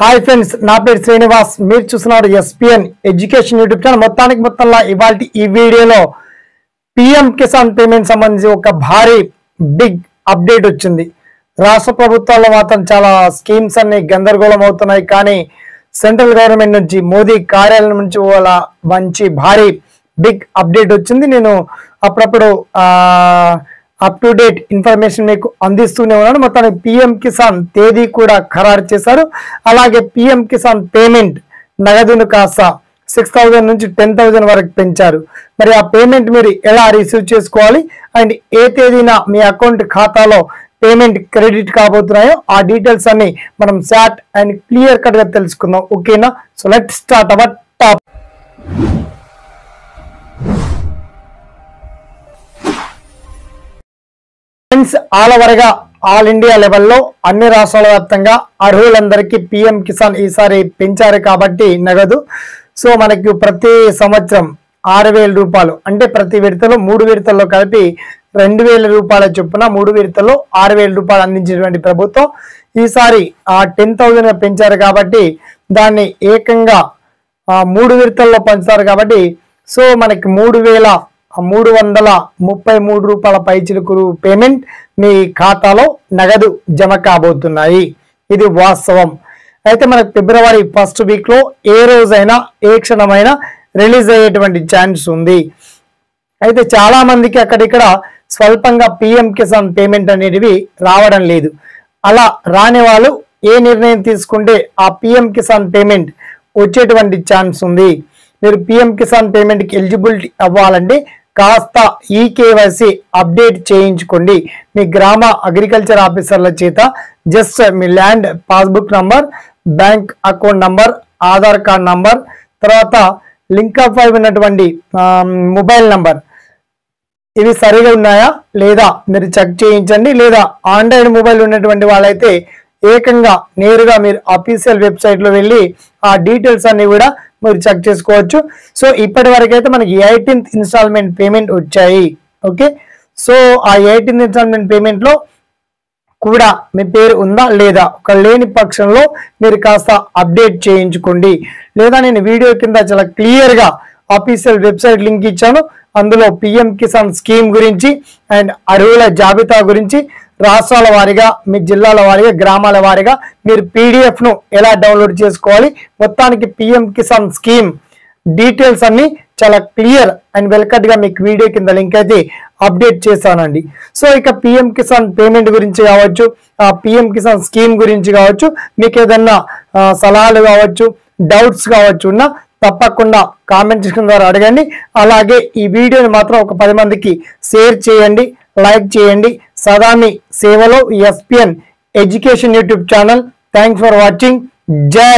Hi friends, నా పేరు శ్రీనివాస్. మీరు చూస్తున్నారు ఎస్పీఎన్ ఎడ్యుకేషన్ యూట్యూబ్ ఛానల్. మొత్తంలో ఇవాళ ఈ వీడియోలో పిఎం కిసాన్ పేమెంట్ సంబంధించి ఒక భారీ బిగ్ అప్డేట్ వచ్చింది. రాష్ట్ర ప్రభుత్వాల్లో మాత్రం చాలా స్కీమ్స్ అన్ని గందరగోళం అవుతున్నాయి. కానీ సెంట్రల్ గవర్నమెంట్ నుంచి, మోదీ కార్యాలయం నుంచి వాళ్ళ మంచి భారీ బిగ్ అప్డేట్ వచ్చింది. నేను అప్పుడప్పుడు అప్ టు డేట్ ఇన్ఫర్మేషన్ మీకు అందిస్తూనే ఉన్నాను. మొత్తానికి పిఎం కిసాన్ తేదీ కూడా ఖరారు చేశారు. అలాగే పిఎం కిసాన్ పేమెంట్ నగదును కాస్త 6,000 నుంచి 10,000 వరకు పెంచారు. మరి ఆ పేమెంట్ మీరు ఎలా రిసీవ్ చేసుకోవాలి అండ్ ఏ తేదీన మీ అకౌంట్ ఖాతాలో పేమెంట్ క్రెడిట్ కాబోతున్నాయో ఆ డీటెయిల్స్ అన్ని మనం షార్ట్ అండ్ క్లియర్ కట్ గా తెలుసుకుందాం. ఓకేనా? So let's start our top. All India లెవెల్లో అన్ని రాష్ట్రాల వ్యాప్తంగా అర్హులందరికీ పిఎం కిసాన్ ఈసారి పెంచారు కాబట్టి నగదు. సో మనకి ప్రతి సంవత్సరం 6,000 రూపాయలు, అంటే ప్రతి విడతలో 3 విడతల్లో కలిపి 2,000 రూపాయల చొప్పున 3 విడతల్లో 6,000 రూపాయలు అందించినటువంటి ప్రభుత్వం ఈసారి 10,000 పెంచారు కాబట్టి దాన్ని ఏకంగా 3 విడతల్లో పంచుతారు కాబట్టి సో మనకి 3,333 రూపాయల పైచిలుకు పేమెంట్ మీ ఖాతాలో నగదు జమ కాబోతున్నాయి. ఇది వాస్తవం. అయితే మనకు ఫిబ్రవరి 1st వీక్లో ఏ రోజైనా ఏ క్షణమైనా రిలీజ్ అయ్యేటువంటి ఛాన్స్ ఉంది. అయితే చాలా మందికి అక్కడిక్కడ స్వల్పంగా పిఎం కిసాన్ పేమెంట్ అనేటివి రావడం లేదు. అలా రాని వాళ్ళు ఏ నిర్ణయం తీసుకుంటే ఆ పిఎం కిసాన్ పేమెంట్ వచ్చేటువంటి ఛాన్స్ ఉంది. మీరు పిఎం కిసాన్ పేమెంట్కి ఎలిజిబిలిటీ అవ్వాలంటే కాస్త ఈకేవైసీ అప్డేట్ చేయించుకోండి. మీ గ్రామ అగ్రికల్చర్ ఆఫీసర్ల చేత జస్ట్ మీ land passbook number, bank account number, Aadhaar card number, తర్వాత లింక్ అప్ అయి ఉన్నటువంటి మొబైల్ నంబర్ ఇవి సరిగా ఉన్నాయా లేదా మీరు చెక్ చేయించండి. లేదా ఆండ్రాయిడ్ మొబైల్ ఉన్నటువంటి వాళ్ళైతే ఏకంగా నేరుగా మీరు అఫీషియల్ వెబ్సైట్లో వెళ్ళి ఆ డీటెయిల్స్ అన్ని కూడా మీరు చెక్ చేసుకోవచ్చు. సో ఇప్పటి వరకు అయితే మనకి 18th ఇన్స్టాల్మెంట్ పేమెంట్ వచ్చాయి. ఓకే, సో ఆ 18th ఇన్స్టాల్మెంట్ పేమెంట్లో కూడా మీ పేరు ఉందా లేదా, ఒక లేని పక్షంలో మీరు కాస్త అప్డేట్ చేయించుకోండి. లేదా నేను వీడియో కింద చాలా క్లియర్గా అఫీషియల్ వెబ్సైట్ లింక్ ఇచ్చాను. అందులో పిఎం కిసాన్ స్కీమ్ గురించి అండ్ అర్హుల జాబితా గురించి రాష్ట్రాల వారీగా, మీ జిల్లాల వారీగా, గ్రామాల వారీగా మీరు పీడిఎఫ్ను ఎలా డౌన్లోడ్ చేసుకోవాలి, మొత్తానికి పిఎం కిసాన్ స్కీమ్ డీటెయిల్స్ అన్ని చాలా క్లియర్ అండ్ వెల్కట్గా మీకు వీడియో కింద లింక్ అయితే అప్డేట్ చేశానండి. సో ఇక పిఎం కిసాన్ పేమెంట్ గురించి కావచ్చు, ఆ పిఎం కిసాన్ స్కీమ్ గురించి కావచ్చు, మీకు ఏదన్నా సలహాలు కావచ్చు, డౌట్స్ కావచ్చు ఉన్నా తప్పకుండా కామెంట్ సెక్షన్ ద్వారా అడగండి. అలాగే ఈ వీడియోని మాత్రం ఒక 10 మందికి షేర్ చేయండి, లైక్ చేయండి. సదా మీ సేవలో SPN education YouTube channel. Thanks for watching. జై